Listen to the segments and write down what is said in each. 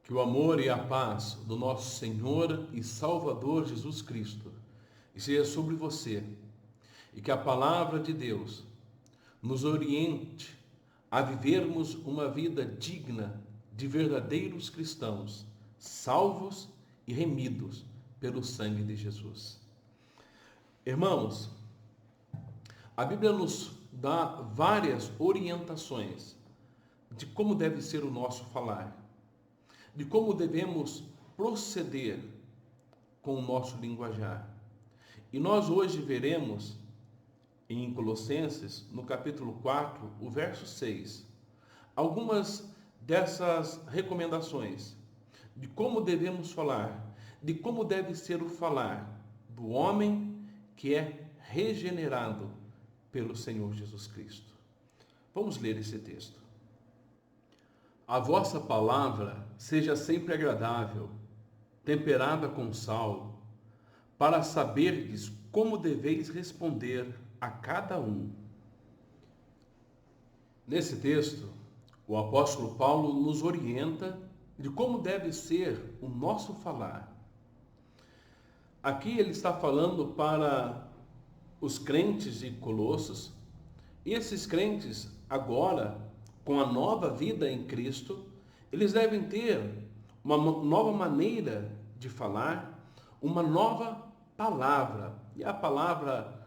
Que o amor e a paz do nosso Senhor e Salvador Jesus Cristo esteja sobre você e que a palavra de Deus nos oriente a vivermos uma vida digna de verdadeiros cristãos, salvos e remidos pelo sangue de Jesus. Irmãos, a Bíblia nos dá várias orientações de como deve ser o nosso falar, de como devemos proceder com o nosso linguajar. E nós hoje veremos em Colossenses, no capítulo 4, o verso 6, algumas dessas recomendações de como devemos falar, de como deve ser o falar do homem que é regenerado pelo Senhor Jesus Cristo. Vamos ler esse texto. A vossa palavra seja sempre agradável, temperada com sal, para saberdes como deveis responder a cada um. Nesse texto, o apóstolo Paulo nos orienta de como deve ser o nosso falar. Aqui ele está falando para os crentes de Colossos, e esses crentes agora, com a nova vida em Cristo, eles devem ter uma nova maneira de falar, uma nova palavra. E a palavra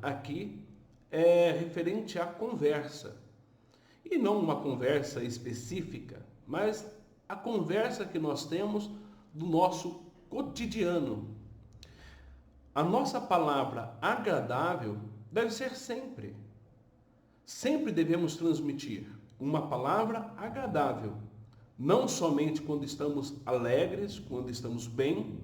aqui é referente à conversa. E não uma conversa específica, mas a conversa que nós temos do nosso cotidiano. A nossa palavra agradável deve ser sempre. Sempre devemos transmitir uma palavra agradável, não somente quando estamos alegres, quando estamos bem,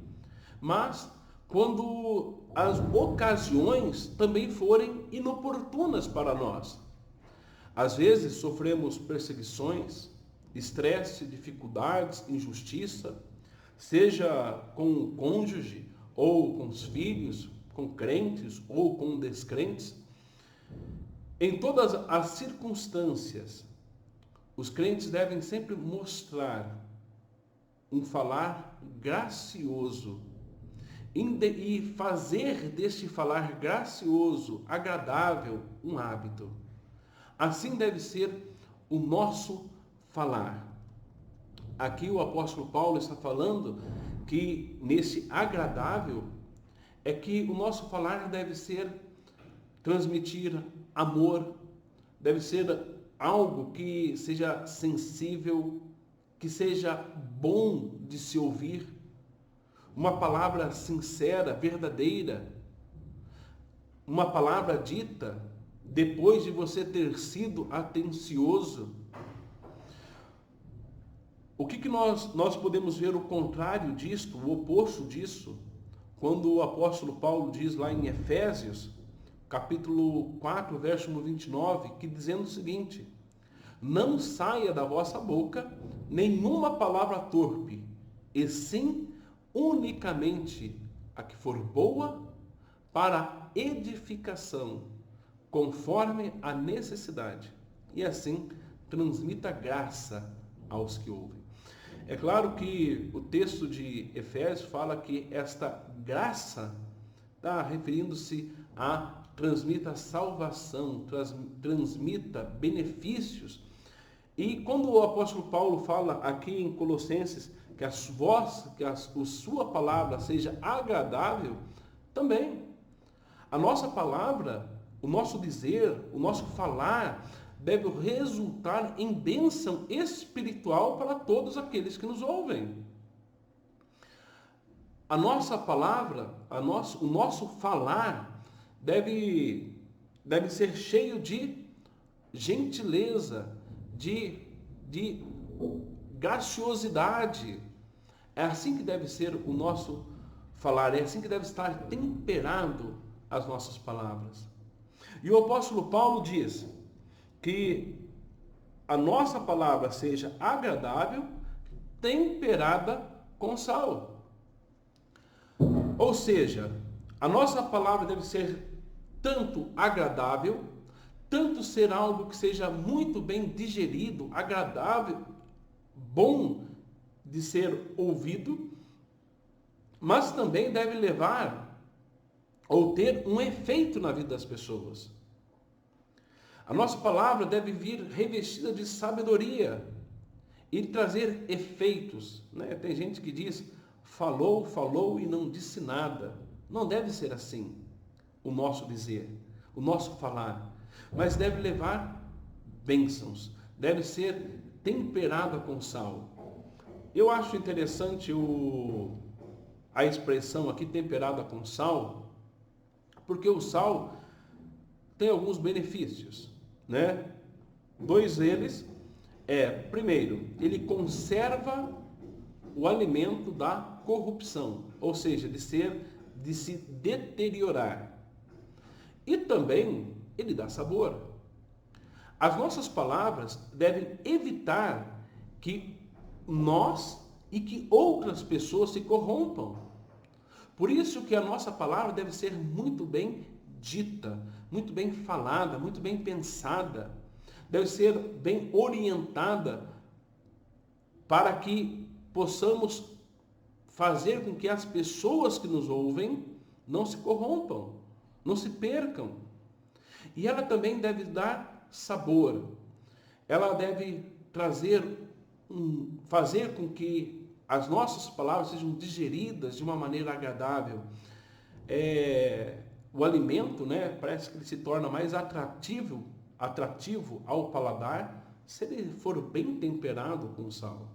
mas quando as ocasiões também forem inoportunas para nós. Às vezes sofremos perseguições, estresse, dificuldades, injustiça, seja com o cônjuge, ou com os filhos, com crentes ou com descrentes. Em todas as circunstâncias, os crentes devem sempre mostrar um falar gracioso e fazer deste falar gracioso, agradável, um hábito. Assim deve ser o nosso falar. Aqui o apóstolo Paulo está falando que nesse agradável é que o nosso falar deve ser transmitir amor, deve ser algo que seja sensível, que seja bom de se ouvir, uma palavra sincera, verdadeira, uma palavra dita depois de você ter sido atencioso. O que nós podemos ver o contrário disto, o oposto disso, quando o apóstolo Paulo diz lá em Efésios, capítulo 4, verso 29, que dizendo o seguinte: não saia da vossa boca nenhuma palavra torpe, e sim unicamente a que for boa para edificação, conforme a necessidade, e assim transmita graça aos que ouvem. É claro que o texto de Efésios fala que esta graça está referindo-se a transmita salvação, transmita benefícios. E quando o apóstolo Paulo fala aqui em Colossenses que a sua palavra seja agradável, também a nossa palavra, o nosso dizer, o nosso falar deve resultar em bênção espiritual para todos aqueles que nos ouvem. A nossa palavra, o nosso falar deve ser cheio de gentileza, de graciosidade. É assim que deve ser o nosso falar, é assim que deve estar temperado as nossas palavras. E o apóstolo Paulo diz que a nossa palavra seja agradável, temperada com sal. Ou seja, a nossa palavra deve ser tanto agradável, tanto ser algo que seja muito bem digerido, agradável, bom de ser ouvido, mas também deve levar ou ter um efeito na vida das pessoas. A nossa palavra deve vir revestida de sabedoria e trazer efeitos, né? Tem gente que diz, falou e não disse nada. Não deve ser assim o nosso dizer, o nosso falar, mas deve levar bênçãos, deve ser temperada com sal. Eu acho interessante a expressão aqui, temperada com sal, porque o sal tem alguns benefícios, né? Dois deles primeiro, ele conserva o alimento da corrupção, ou seja, de se deteriorar. E também ele dá sabor. As nossas palavras devem evitar que nós e que outras pessoas se corrompam. Por isso que a nossa palavra deve ser muito bem dita, muito bem falada, muito bem pensada. Deve ser bem orientada para que possamos fazer com que as pessoas que nos ouvem não se corrompam, não se percam. E ela também deve dar sabor. Ela deve fazer com que as nossas palavras sejam digeridas de uma maneira agradável. O alimento, né, parece que ele se torna mais atrativo ao paladar se ele for bem temperado com sal.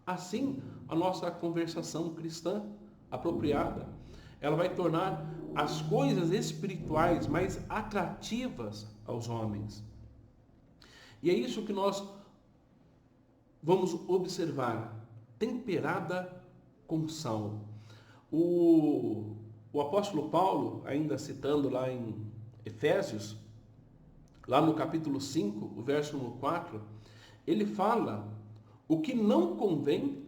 Assim, a nossa conversação cristã apropriada, ela vai tornar as coisas espirituais mais atrativas aos homens. E é isso que nós vamos observar, temperada com sal. O apóstolo Paulo, ainda citando lá em Efésios, lá no capítulo 5, o verso 4, ele fala o que não convém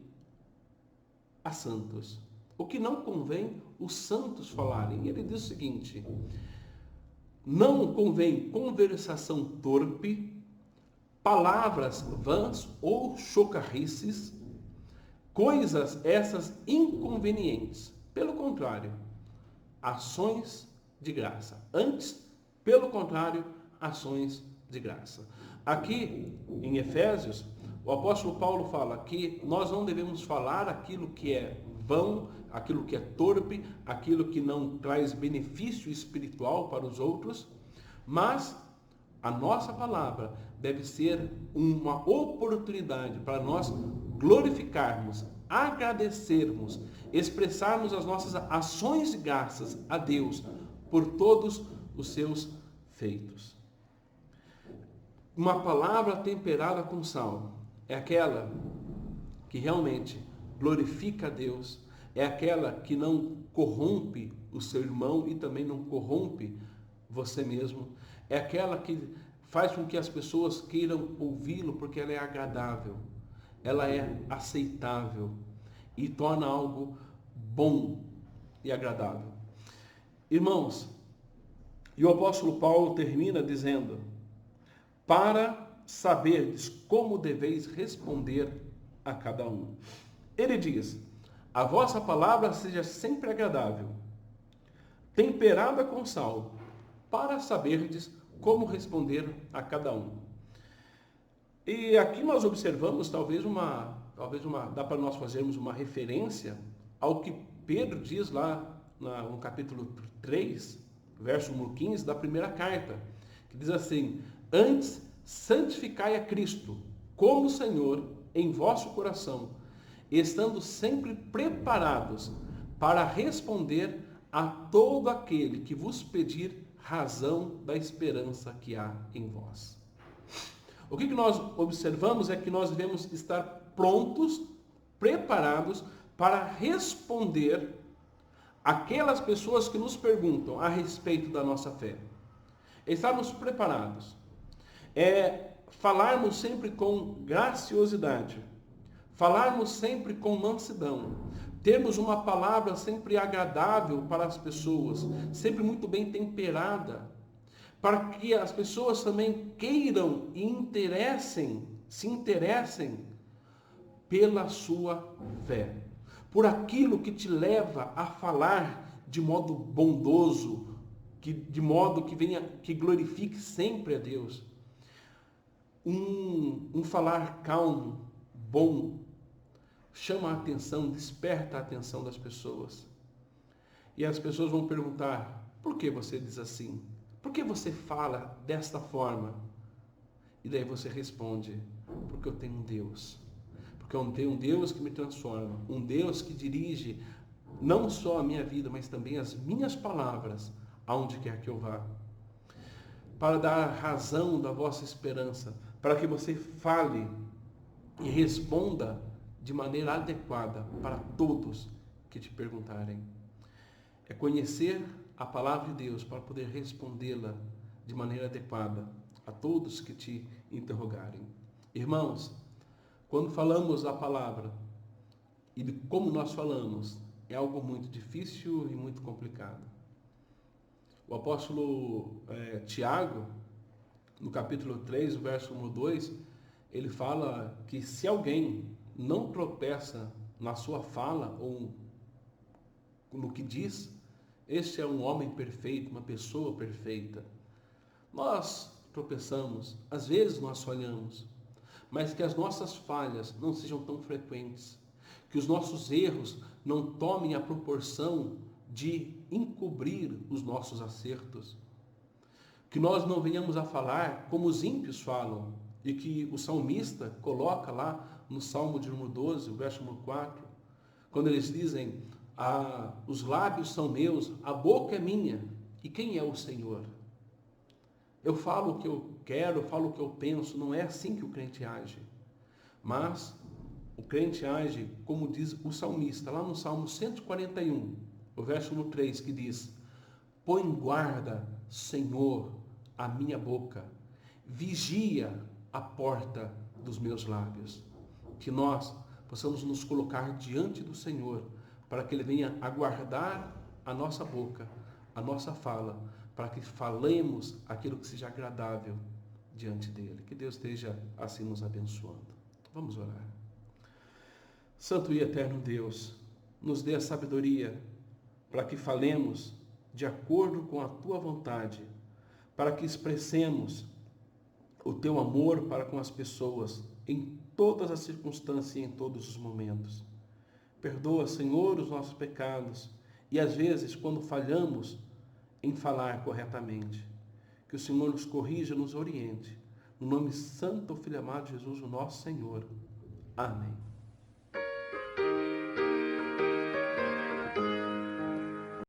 a santos, o que não convém os santos falarem. Ele diz o seguinte: não convém conversação torpe, palavras vãs ou chocarrices, coisas essas inconvenientes. Pelo contrário, ações de graça. Antes, pelo contrário, ações de graça. Aqui em Efésios, o apóstolo Paulo fala que nós não devemos falar aquilo que é vão, aquilo que é torpe, aquilo que não traz benefício espiritual para os outros, mas a nossa palavra deve ser uma oportunidade para nós glorificarmos, agradecermos, expressarmos as nossas ações de graças a Deus por todos os seus feitos. Uma palavra temperada com sal é aquela que realmente glorifica a Deus, é aquela que não corrompe o seu irmão e também não corrompe você mesmo, é aquela que faz com que as pessoas queiram ouvi-lo porque ela é agradável, ela é aceitável e torna algo bom e agradável. Irmãos, e o apóstolo Paulo termina dizendo: para saberdes como deveis responder a cada um. Ele diz: a vossa palavra seja sempre agradável, temperada com sal, para saberdes como responder a cada um. E aqui nós observamos dá para nós fazermos uma referência ao que Pedro diz lá no capítulo 3, verso 15 da primeira carta, que diz assim: antes santificai a Cristo como Senhor em vosso coração, estando sempre preparados para responder a todo aquele que vos pedir razão da esperança que há em vós. O que nós observamos é que nós devemos estar prontos, preparados para responder aquelas pessoas que nos perguntam a respeito da nossa fé. Estarmos preparados. Falarmos sempre com graciosidade, falarmos sempre com mansidão, termos uma palavra sempre agradável para as pessoas, sempre muito bem temperada, para que as pessoas também queiram e se interessem pela sua fé, por aquilo que te leva a falar de modo bondoso, de modo que glorifique sempre a Deus. Um falar calmo, bom, chama a atenção, desperta a atenção das pessoas. E as pessoas vão perguntar: por que você diz assim? Por que você fala desta forma? E daí você responde: porque eu tenho um Deus. Porque eu tenho um Deus que me transforma, um Deus que dirige não só a minha vida, mas também as minhas palavras aonde quer que eu vá. Para dar razão da vossa esperança, para que você fale e responda de maneira adequada para todos que te perguntarem. É conhecer a palavra de Deus para poder respondê-la de maneira adequada a todos que te interrogarem. Irmãos, quando falamos a palavra e de como nós falamos, é algo muito difícil e muito complicado. O apóstolo Tiago, no capítulo 3, o verso 1 e 2, ele fala que se alguém não tropeça na sua fala ou no que diz, este é um homem perfeito, uma pessoa perfeita. Nós tropeçamos, às vezes nós falhamos, mas que as nossas falhas não sejam tão frequentes, que os nossos erros não tomem a proporção de encobrir os nossos acertos, que nós não venhamos a falar como os ímpios falam, e que o salmista coloca lá no Salmo de número 12, o verso número 4, quando eles dizem: os lábios são meus, a boca é minha, e quem é o Senhor? Eu falo o que eu quero, eu falo o que eu penso, não é assim que o crente age. Mas o crente age como diz o salmista, lá no Salmo 141, o verso número 3, que diz: põe guarda, Senhor, a minha boca, vigia a porta dos meus lábios. Que nós possamos nos colocar diante do Senhor, para que Ele venha aguardar a nossa boca, a nossa fala, para que falemos aquilo que seja agradável diante dEle. Que Deus esteja assim nos abençoando. Vamos orar. Santo e eterno Deus, nos dê a sabedoria para que falemos de acordo com a Tua vontade, para que expressemos o Teu amor para com as pessoas em todas as circunstâncias e em todos os momentos. Perdoa, Senhor, os nossos pecados e às vezes quando falhamos em falar corretamente, que o Senhor nos corrija, nos oriente. No nome santo, Filho amado de Jesus, o nosso Senhor. Amém.